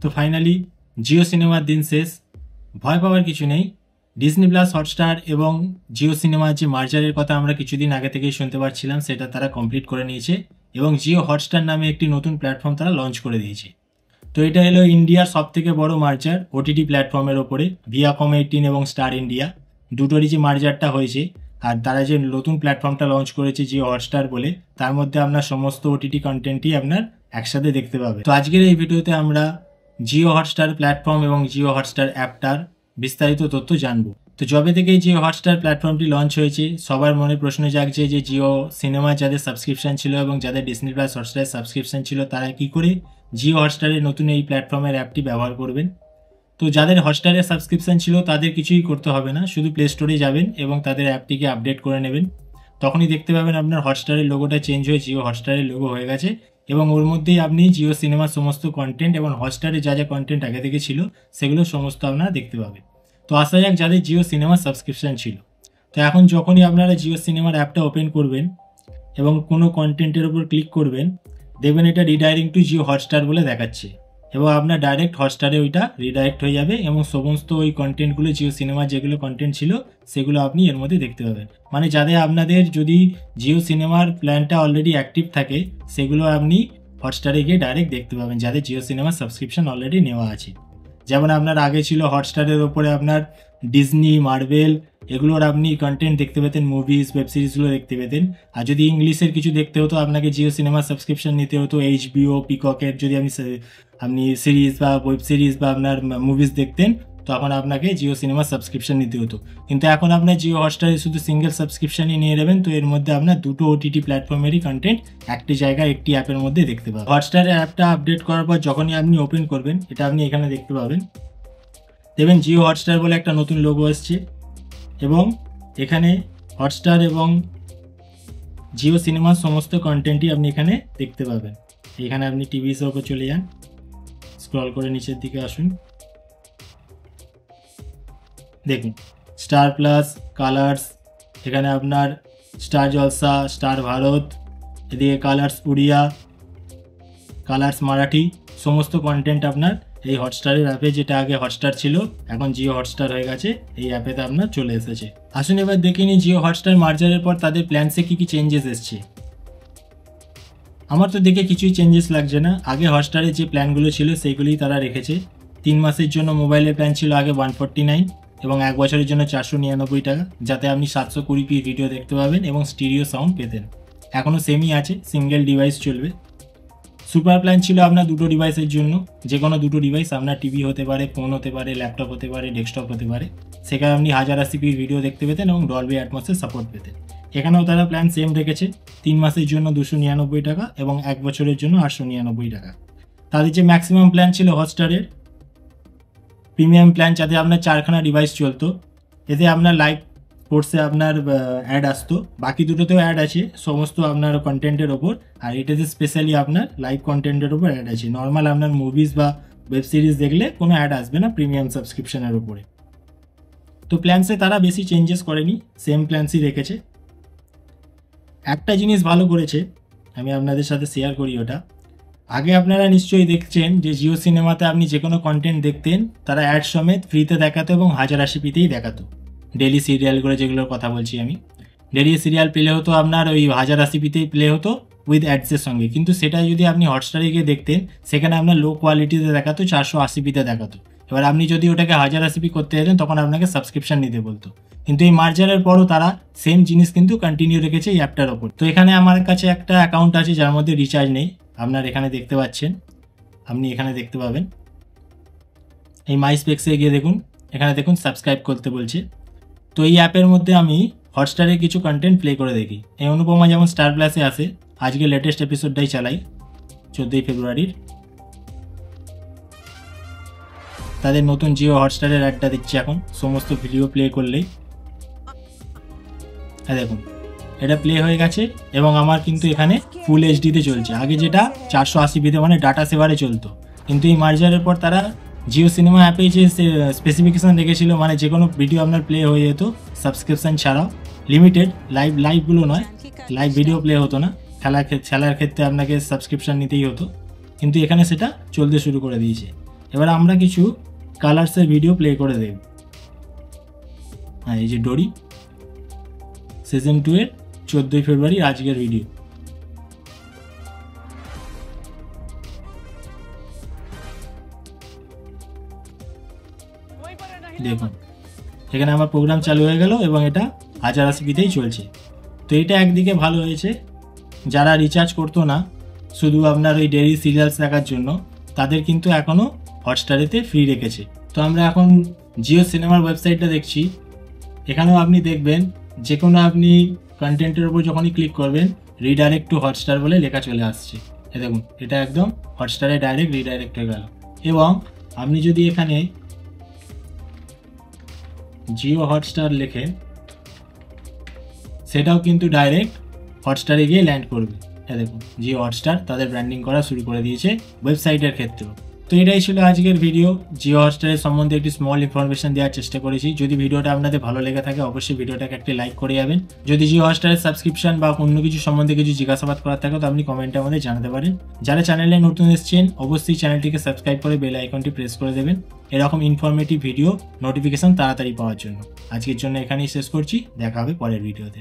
তো ফাইনালি জিও সিনেমার দিন শেষ, ভয় পাওয়ার কিছু নেই। ডিজনি প্লাস হটস্টার এবং জিও সিনেমার যে মার্জারের কথা আমরা কিছুদিন আগে থেকেই শুনতে পারছিলাম, সেটা তারা কমপ্লিট করে নিয়েছে এবং জিও হটস্টার নামে একটি নতুন প্ল্যাটফর্ম তারা লঞ্চ করে দিয়েছে। তো এটা হলো ইন্ডিয়ার সবথেকে বড় মার্জার ওটিটি প্ল্যাটফর্মের ওপরে। ভিয়াকম 18 এবং স্টার ইন্ডিয়া দুটোরই যে মার্জারটা হয়েছে, আর তারা যে নতুন প্ল্যাটফর্মটা লঞ্চ করেছে জিও হটস্টার বলে, তার মধ্যে আপনার সমস্ত ওটিটি কন্টেন্টই আপনার একসাথে দেখতে পাবে। তো আজকের এই ভিডিওতে আমরা জিও হটস্টার প্ল্যাটফর্ম এবং জিও হটস্টার অ্যাপটার বিস্তারিত তথ্য জানবো। তো যবে থেকে জিও হটস্টার প্ল্যাটফর্মটি লঞ্চ হয়েছে, সবার মনে প্রশ্ন জাগছে যে জিও সিনেমা যাদের সাবস্ক্রিপশন ছিল এবং যাদের ডিজনি প্লাস হটস্টারের সাবস্ক্রিপশন ছিল, তারা কি করে জিও হটস্টারের নতুন এই প্ল্যাটফর্মের অ্যাপটি ব্যবহার করবেন। তো যাদের হটস্টারের সাবস্ক্রিপশন ছিল তাদের কিছুই করতে হবে না, শুধু প্লে স্টোরে যাবেন এবং তাদের অ্যাপটিকে আপডেট করে নেবেন। তখনই দেখতে পাবেন আপনার হটস্টারের লোগোটা চেঞ্জ হয়ে জিও হটস্টারের লোগো হয়ে গেছে এবং ওর মধ্যেই আপনি জিও সিনেমার সমস্ত কন্টেন্ট এবং হটস্টারে যা যা কন্টেন্ট আগে থেকে ছিল সেগুলো সমস্ত আপনারা দেখতে পাবেন। তো আসা যাক যাদের জিও সিনেমার সাবস্ক্রিপশন ছিল। তো এখন যখনই আপনারা জিও সিনেমার অ্যাপটা ওপেন করবেন এবং কোনো কন্টেন্টের উপর ক্লিক করবেন, দেখবেন এটা রিডাইরেক্ট টু জিও হটস্টার বলে দেখাচ্ছে এবং আপনার ডাইরেক্ট হটস্টারে ওইটা রিডাইরেক্ট হয়ে যাবে এবং সমস্ত ওই কন্টেন্টগুলো জিও সিনেমার যেগুলো কন্টেন্ট ছিল সেগুলো আপনি এর মধ্যে দেখতে পাবেন। মানে যাদের আপনাদের যদি জিও সিনেমার প্ল্যানটা অলরেডি অ্যাক্টিভ থাকে, সেগুলো আপনি হটস্টারে গিয়ে ডাইরেক্ট দেখতে পাবেন যাদের জিও সিনেমার সাবস্ক্রিপশন অলরেডি নেওয়া আছে। যেমন আপনার আগে ছিল হটস্টারের ওপরে আপনার ডিজনি, মার্বেল এগুলোর আপনি কন্টেন্ট দেখতে পেতেন, মুভিজ, ওয়েব সিরিজগুলো দেখতে পেতেন। আর যদি ইংলিশের কিছু দেখতে হতো আপনাকে জিও সিনেমার সাবস্ক্রিপশন নিতে হতো। HBO, পিককের যদি আপনি সিরিজ বা ওয়েব সিরিজ বা আপনার মুভিজ দেখতেন, তখন আপনাকে জিও সিনেমার সাবস্ক্রিপশন নিতে হতো। কিন্তু এখন আপনার জিও হটস্টারে শুধু সিঙ্গেল সাবস্ক্রিপশনই নিয়ে নেবেন, তো এর মধ্যে আপনার দুটো ওটিটি প্ল্যাটফর্মেরই কন্টেন্ট একটি জায়গায় একটি অ্যাপের মধ্যে দেখতে পাবেন। হটস্টারের অ্যাপটা আপডেট করার পর যখনই আপনি ওপেন করবেন, এটা আপনি এখানে দেখতে পাবেন, দেখবেন জিও হটস্টার বলে একটা নতুন লোগো আসছে এবং এখানে হটস্টার এবং জিও সিনেমার সমস্ত কন্টেন্টই আপনি এখানে দেখতে পাবেন। এখানে আপনি টিভির ওপর চলে যান, স্ক্রল করে নিচের দিকে আসুন, দেখুন স্টার প্লাস, কালার্স, এখানে আপনার স্টার জলসা, স্টার ভারত, এদিকে কালার্স উড়িয়া, কালার্স মারাঠি, সমস্ত কন্টেন্ট আপনার এই হটস্টারের অ্যাপে, যেটা আগে হটস্টার ছিল এখন জিও হটস্টার হয়ে গেছে, এই অ্যাপেতে আপনার চলে এসেছে। আসুন এবার দেখে নিই জিও হটস্টার মার্জারের পর তাদের প্ল্যানসে কী কী চেঞ্জেস এসছে। আমার তো দেখে কিছুই চেঞ্জেস লাগছে না। আগে হটস্টারের যে প্ল্যানগুলো ছিল সেইগুলোই তারা রেখেছে। 3 মাসের জন্য মোবাইলের প্ল্যান ছিল আগে 149 এবং 1 বছরের জন্য 499 টাকা, যাতে আপনি 720p ভিডিও দেখতে পাবেন এবং স্টিরিও সাউন্ড পেতেন। এখনও সেমই আছে, সিঙ্গেল ডিভাইস চলবে। সুপার প্ল্যান ছিল আপনার দুটো ডিভাইসের জন্য, যে কোনো দুটো ডিভাইস, আপনার টিভি হতে পারে, ফোন হতে পারে, ল্যাপটপ হতে পারে, ডেস্কটপ হতে পারে। সেখানে আপনি 1080p ভিডিও দেখতে পেতেন এবং ডলবি অ্যাটমসের সাপোর্ট পেতেন। এখানেও তারা প্ল্যান সেম রেখেছে, 3 মাসের জন্য 299 টাকা এবং 1 বছরের জন্য 899 টাকা। তাদের যে ম্যাক্সিমাম প্ল্যান ছিল হটস্টারের প্রিমিয়াম প্ল্যান, যাতে আপনার 4খানা ডিভাইস চলতো, এতে আপনার লাইভ স্পোর্টসে আপনার অ্যাড আসতো, বাকি দুটোতেও অ্যাড আছে সমস্ত আপনার কন্টেন্টের ওপর, আর এটাতে স্পেশালি আপনার লাইভ কন্টেন্টের ওপর অ্যাড আছে। নর্মাল আপনার মুভিজ বা ওয়েব সিরিজ দেখলে কোনো অ্যাড আসবে না প্রিমিয়াম সাবস্ক্রিপশনের ওপরে। তো প্ল্যানসে তারা বেশি চেঞ্জেস করেনি, সেম প্ল্যান্সই রেখেছে। একটা জিনিস ভালো করেছে, আমি আপনাদের সাথে শেয়ার করি ওটা। আগে আপনারা নিশ্চয়ই দেখছেন যে জিও সিনেমাতে আপনি যে কোনো কন্টেন্ট দেখতেন তারা অ্যাড সমেত ফ্রিতে দেখাতো এবং 1080pতেই দেখাতো। ডেলি সিরিয়ালগুলো যেগুলোর কথা বলছি আমি, ডেলি সিরিয়াল প্লে হতো আপনার ওই 1080pতেই প্লে হতো উইথ অ্যাডসের সঙ্গে। কিন্তু সেটা যদি আপনি হটস্টারে গিয়ে দেখতেন, সেখানে আপনার লো কোয়ালিটিতে দেখাতো, 480pতে দেখাতো। এবার আপনি যদি ওটাকে 1080p করতে যেতেন তখন আপনাকে সাবস্ক্রিপশন নিতে বলতো। কিন্তু এই মার্জারের পরও তারা সেম জিনিস কিন্তু কন্টিনিউ রেখেছে এই অ্যাপটার ওপর। তো এখানে আমার কাছে একটা অ্যাকাউন্ট আছে যার মধ্যে রিচার্জ নেই, আপনার এখানে দেখতে পাচ্ছেন, আপনি এখানে দেখতে পাবেন। এই মাই স্পেক্সে গিয়ে দেখুন, এখানে দেখুন সাবস্ক্রাইব করতে বলছে। তো এই অ্যাপের মধ্যে আমি হটস্টারে কিছু কন্টেন্ট প্লে করে দেখি। এই অনুপমা যেমন স্টার প্লাসে আসে, আজকে লেটেস্ট এপিসোডটাই চালাই 14 ফেব্রুয়ারির। তাদের নতুন জিও হটস্টারের অ্যাডটা দিচ্ছে এখন, সমস্ত ভিডিও প্লে করলেই। হ্যাঁ দেখুন, এটা প্লে হয়ে গেছে এবং আমার কিন্তু এখানে ফুল এইচডিতে চলছে। আগে যেটা 480pতে মানে ডাটা সেভারে চলতো, কিন্তু এই মার্জারের পর তারা জিও সিনেমা অ্যাপে যে স্পেসিফিকেশান রেখেছিল, মানে যে কোনো ভিডিও আপনার প্লে হয়ে যেত সাবস্ক্রিপশান ছাড়াও, লিমিটেড, লাইভগুলো নয়, লাইভ ভিডিও প্লে হতো না। খেলার ক্ষেত্রে আপনাকে সাবস্ক্রিপশান নিতেই হতো, কিন্তু এখানে সেটা চলতে শুরু করে দিয়েছে। এবার আমরা কিছু কালার্সের ভিডিও প্লে করে দেব। হ্যাঁ, এই যে ডোরি সিজন 2 এর 14 ফেব্রুয়ারি আজকের ভিডিও। দেখুন এখানে আমার প্রোগ্রাম চালু হয়ে গেল এবং এটা 1080pতেই চলছে। তো এটা একদিকে ভালো হয়েছে, যারা রিচার্জ করতো না শুধু আপনার ওই ডেইলি সিরিয়ালস দেখার জন্য, তাদের কিন্তু এখনও হটস্টারেতে ফ্রি রেখেছে। তো আমরা এখন জিও সিনেমার ওয়েবসাইটটা দেখছি। এখানেও আপনি দেখবেন যে কোনো আপনি কন্টেন্টের উপর যখনই ক্লিক করবেন রিডাইরেক্ট টু হটস্টার বলে লেখা চলে আসছে। দেখুন এটা একদম হটস্টারে ডাইরেক্ট রিডাইরেক্ট হয়ে গেল। এবং আপনি যদি এখানে জিও হটস্টার লেখেন সেটাও কিন্তু ডাইরেক্ট হটস্টারে গিয়ে ল্যান্ড করবে। দেখুন জিও হটস্টার তাদের ব্র্যান্ডিং করা শুরু করে দিয়েছে ওয়েবসাইটের ক্ষেত্রেও। তো এটাই ছিল আজকের ভিডিও। জিও হটস্টারের সম্বন্ধে একটি স্মল ইনফরমেশন দেওয়ার চেষ্টা করেছি। যদি ভিডিওটা আপনাদের ভালো লেগে থাকে অবশ্যই ভিডিওটাকে একটি লাইক করে যাবেন। যদি জিও হটস্টারের সাবস্ক্রিপশন বা অন্য কিছু সম্বন্ধে কিছু জিজ্ঞাসাবাদ করার থাকে তো আপনি কমেন্টে আমাদের জানাতে পারেন। যারা চ্যানেলে নতুন এসেছেন অবশ্যই চ্যানেলটিকে সাবস্ক্রাইব করে বেল আইকনটি প্রেস করে দেবেন এরকম ইনফরমেটিভ ভিডিও নোটিফিকেশন তাড়াতাড়ি পাওয়ার জন্য। আজকের জন্য এখানেই শেষ করছি, দেখা হবে পরের ভিডিওতে।